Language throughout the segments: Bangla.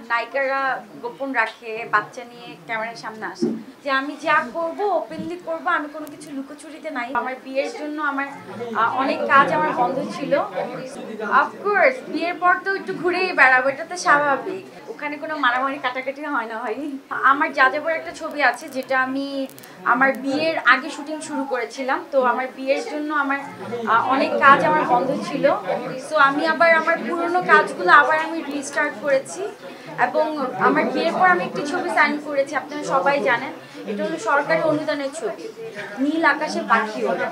নায়িকারা গোপন রাখে, বাচ্চা নিয়ে ক্যামেরার সামনে আসে যে আমি যা করব ওপেনলি করব, আমি কোনো কিছু লুকোচুরিতে নাই। আমার বিয়ের জন্য আমার অনেক কাজ আমার বন্ধ ছিল। অফকোর্স বিয়ের পর তো একটু ঘুরেই বেড়াবো, এটা তো স্বাভাবিক। ওখানে কোনো মারামারি কাটাকাটি হয় না ভাই। আমার যাযাবর একটা ছবি আছে যেটা আমি আমার বিয়ের আগে শুটিং শুরু করেছিলাম। তো আমার বিয়ের জন্য আমার অনেক কাজ আমার বন্ধ ছিল। সো আমি আবার আমার পুরনো কাজগুলো আবার আমি রিস্টার্ট করেছি এবং আমার বিয়ের পর আমি একটি ছবি সাইন করেছি, আপনারা সবাই জানেন। এটা হলো সরকারি অনুদানের ছবি, নীল আকাশে পাখি ওড়ে।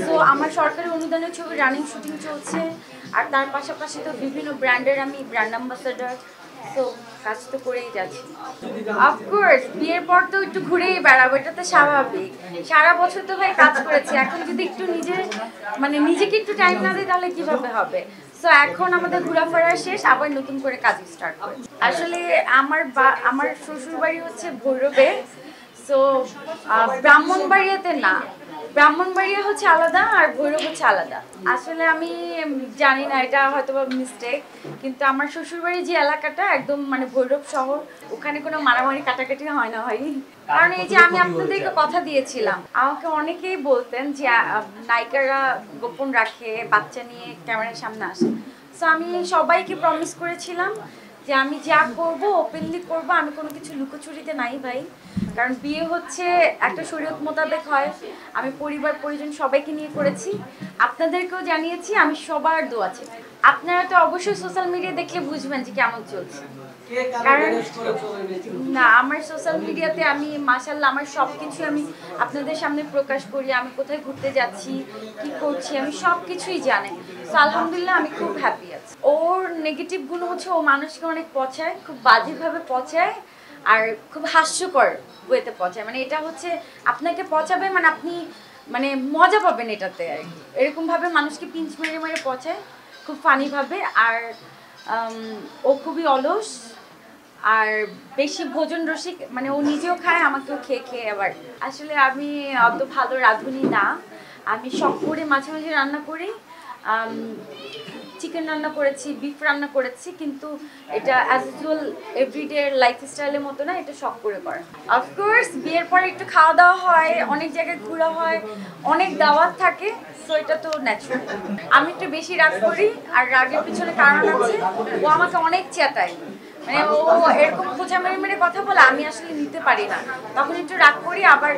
সো আমার সরকারি অনুদানের ছবি রানিং শুটিং চলছে, আর তার পাশাপাশি তো বিভিন্ন ব্র্যান্ডের আমি ব্র্যান্ড অ্যাম্বাসাডার। তো কাজ তো করেই যাচ্ছি। অফকোর্স বিয়ের পর তো একটু ঘুরেই বেড়াবো, এটা তো স্বাভাবিক। সারা বছর তো ভাই কাজ করেছি, এখন যদি একটু নিজেকে একটু টাইম না দিই তাহলে কিভাবে হবে। সো এখন আমাদের ঘোরাফেরা শেষ, আবার নতুন করে কাজ স্টার্ট করে। আসলে আমার শ্বশুর বাড়ি হচ্ছে ভৈরবে। সো ব্রাহ্মণবাড়িয়াতে না, ব্রাহ্মণবাড়িয়া হচ্ছে আলাদা আর ভৈরব হচ্ছে আলাদা। আসলে আমি জানি না, এটা হয়তো বা মিস্টেক, কিন্তু আমার শ্বশুরবাড়ি যে এলাকাটা একদম মানে ভৈরব শহর, ওখানে কোনো মারামারি কাটাকাটি হয় না ভাই। কারণ এই যে আমি আপনাদেরকে কথা দিয়েছিলাম, আমাকে অনেকেই বলতেন যে নায়িকারা গোপন রাখে, বাচ্চা নিয়ে ক্যামেরার সামনে আসে। সো আমি সবাইকে প্রমিস করেছিলাম যে আমি যা করব ওপেনলি করব, আমি কোনো কিছু লুকোচুরিতে নাই ভাই। কারণ বিয়ে হচ্ছে একটা শরীয়ত মোতাবেক হয়, আমি পরিবার পরিজন সবাইকে নিয়ে করেছি, আপনাদেরকেও জানিয়েছি, আমি সবার দোয়া আছে। আপনারা তো অবশ্যই সোশ্যাল মিডিয়া দেখলে বুঝবেন যে কেমন চলছে। কারণ না, আমার সোশ্যাল মিডিয়াতে আমি মাশাআল্লাহ আমার সব কিছু আমি আপনাদের সামনে প্রকাশ করি। আমি কোথায় ঘুরতে যাচ্ছি, কি করছি, আমি সব কিছুই জানেন। তো আলহামদুলিল্লাহ আমি খুব হ্যাপি আছি। ওর নেগেটিভ গুণ হচ্ছে ও মানুষকে অনেক পচায়, খুব বাজেভাবে পচায়, আর খুব হাস্যকর ওয়েতে পচায়। মানে এটা হচ্ছে আপনাকে পচাবে, মানে আপনি মানে মজা পাবেন এটাতে আর কি। এরকমভাবে মানুষকে পিঞ্চ মেরে মেরে পচায় খুব ফানিভাবে। আর ও খুবই অলস আর বেশি ভোজন রসিক, মানে ও নিজেও খায়, আমাকেও খেয়ে খেয়ে আবার। আসলে আমি অত ভালো রাঁধুনি না, আমি শখ করে মাঝে মাঝে রান্না করি। চিকেন রান্না করেছি, বিফ রান্না করেছি, কিন্তু এটা অ্যাজ ইউজুয়াল এভরিডে লাইফস্টাইলের মতো না, এটা শখ করে করা। অফকোর্স বিয়ের পরে একটু খাওয়া দাওয়া হয়, অনেক জায়গায় ঘোরা হয়, অনেক দাওয়াত থাকে, সো এটা তো ন্যাচুরাল। আমি একটু বেশি রাগ করি, আর রাগের পিছনে কারণ আছে, ও আমাকে অনেক চেতায়। মানে ও এরকম খোঁচা মেরে মেরে কথা বলে, আমি আসলে নিতে পারি না, তখন একটু রাগ করি। আবার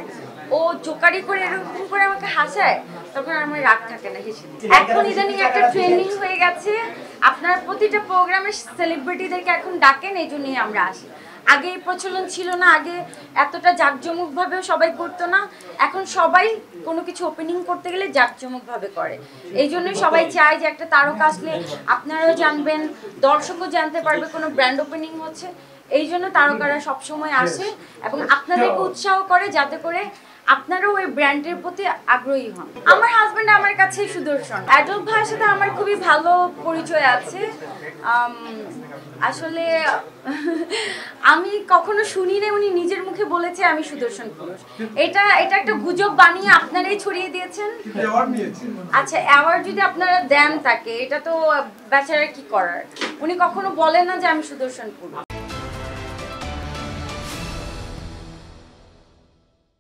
ও জোকারি করে এরকম করে আমাকে হাসায়, তখন আমার রাগ থাকে না, হেসে। এখন ইদানিং একটা ট্রেন্ডিং হয়ে গেছে, আপনার প্রতিটা প্রোগ্রামে সেলিব্রিটিদেরকে এখন ডাকেন, এই জন্যই আমরা আসি। আগে এই প্রচলন ছিল না, আগে এতটা জাঁকজমকভাবেও সবাই করতো না। এখন সবাই কোনো কিছু ওপেনিং করতে গেলে জাঁকজমকভাবে করে। এই জন্যই সবাই চায় যে একটা তারকা আসলে আপনারাও জানবেন, দর্শকও জানতে পারবে কোনো ব্র্যান্ড ওপেনিং হচ্ছে। এই জন্য তারকারা সবসময় আসে এবং আপনাদেরকে উৎসাহ করে, যাতে করে আপনারাও ওই ব্র্যান্ডের প্রতি আগ্রহী হন। আমার হাজব্যান্ড আমার কাছে সুদর্শন। অ্যাডল্ট ভাইয়ের সাথে আমার খুবই ভালো পরিচয় আছে। আসলে আমি কখনো শুনি না উনি নিজের মুখে বলেছে আমি সুদর্শন পুরুষ। এটা একটা গুজব বানিয়ে আপনারাই ছড়িয়ে দিয়েছেন। আচ্ছা, অ্যাওয়ার্ড যদি আপনারা দেন তাকে, এটা তো বেচারা কি করার। উনি কখনো বলেন না যে আমি সুদর্শন পুরুষ।